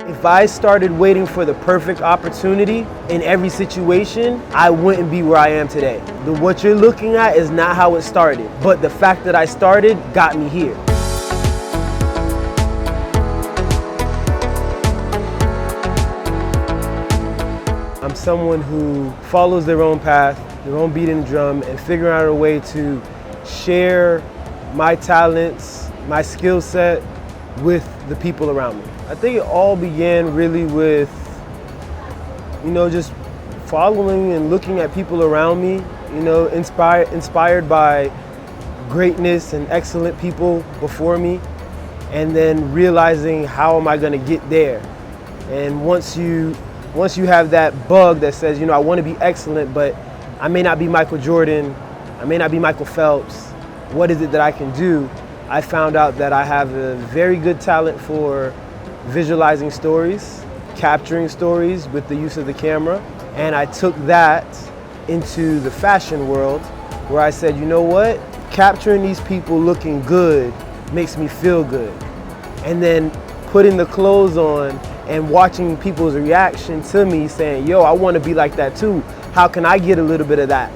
If I started waiting for the perfect opportunity in every situation, I wouldn't be where I am today. What you're looking at is not how it started, but the fact that I started got me here. I'm someone who follows their own path, their own beat in the drum, and figure out a way to share my talents, my skill set with the people around me. I think it all began really with, just following and looking at people around me, inspired by greatness and excellent people before me, and then realizing how am I gonna get there. And once you have that bug that says, I want to be excellent, but I may not be Michael Jordan, I may not be Michael Phelps, what is it that I can do? I found out that I have a very good talent for visualizing stories, capturing stories with the use of the camera. And I took that into the fashion world where I said, you know what? Capturing these people looking good makes me feel good. And then putting the clothes on and watching people's reaction to me saying, yo, I want to be like that too. How can I get a little bit of that?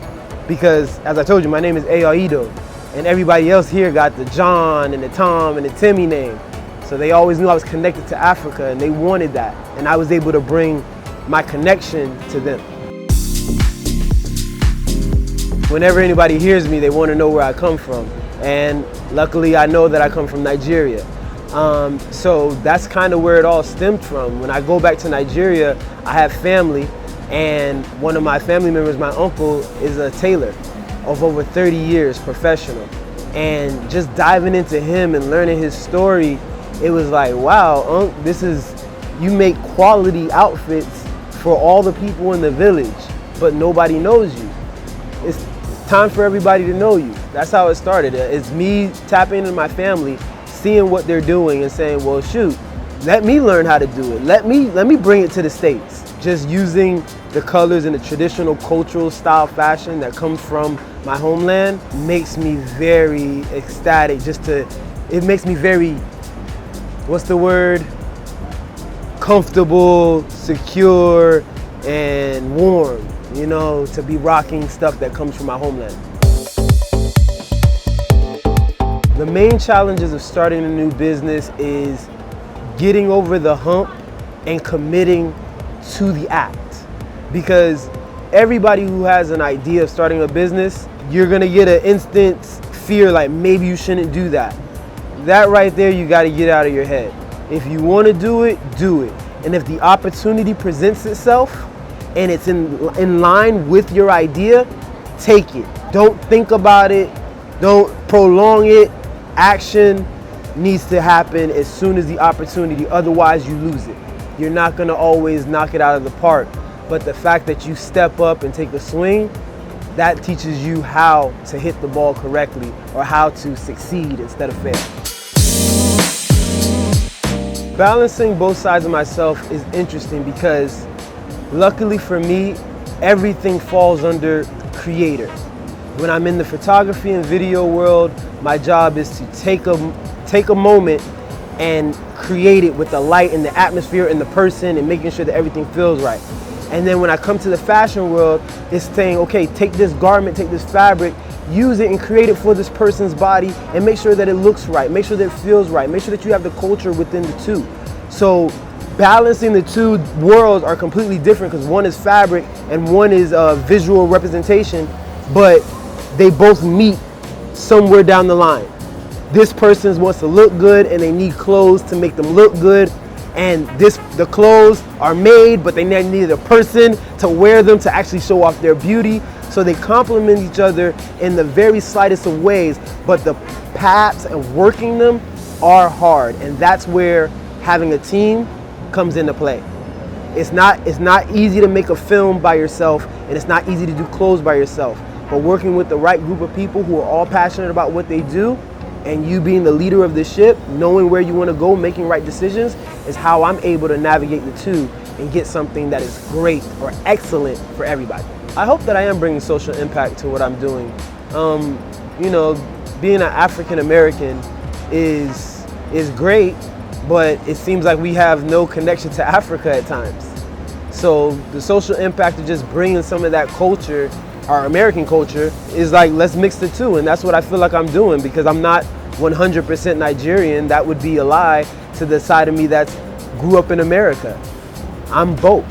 Because as I told you, my name is Eyo Ido, and everybody else here got the John and the Tom and the Timmy name. So they always knew I was connected to Africa and they wanted that. And I was able to bring my connection to them. Whenever anybody hears me, they want to know where I come from. And luckily I know that I come from Nigeria. So that's kind of where it all stemmed from. When I go back to Nigeria, I have family, and one of my family members, my uncle, is a tailor of over 30 years, professional. And just diving into him and learning his story, it was like, wow, Unc, you make quality outfits for all the people in the village, but nobody knows you. It's time for everybody to know you. That's how it started. It's me tapping into my family, seeing what they're doing and saying, well, shoot, let me learn how to do it. Let me bring it to the States. Just using the colors and the traditional cultural style fashion that comes from my homeland makes me very ecstatic. It makes me very, what's the word? Comfortable, secure, and warm, to be rocking stuff that comes from my homeland. The main challenges of starting a new business is getting over the hump and committing to the act. Because everybody who has an idea of starting a business, you're gonna get an instant fear like maybe you shouldn't do that. That right there, you gotta get out of your head. If you wanna do it, do it. And if the opportunity presents itself and it's in line with your idea, take it. Don't think about it, don't prolong it. Action needs to happen as soon as the opportunity, otherwise you lose it. You're not gonna always knock it out of the park, but the fact that you step up and take a swing, that teaches you how to hit the ball correctly or how to succeed instead of fail. Balancing both sides of myself is interesting because luckily for me, everything falls under creator. When I'm in the photography and video world, my job is to take a moment and create it with the light and the atmosphere and the person and making sure that everything feels right. And then when I come to the fashion world, it's saying, okay, take this garment, take this fabric, use it and create it for this person's body and make sure that it looks right, make sure that it feels right, make sure that you have the culture within the two. So balancing the two worlds are completely different because one is fabric and one is visual representation, but they both meet somewhere down the line. This person wants to look good and they need clothes to make them look good, and the clothes are made, but they need a person to wear them to actually show off their beauty. So they complement each other in the very slightest of ways, but the paths and working them are hard, and that's where having a team comes into play. It's not easy to make a film by yourself, and it's not easy to do clothes by yourself. But working with the right group of people who are all passionate about what they do, and you being the leader of the ship, knowing where you want to go, making right decisions, is how I'm able to navigate the two and get something that is great or excellent for everybody. I hope that I am bringing social impact to what I'm doing. Being an African American is great, but it seems like we have no connection to Africa at times. So the social impact of just bringing some of that culture, our American culture, is like, let's mix the two. And that's what I feel like I'm doing, because I'm not 100% Nigerian. That would be a lie to the side of me that grew up in America. I'm both.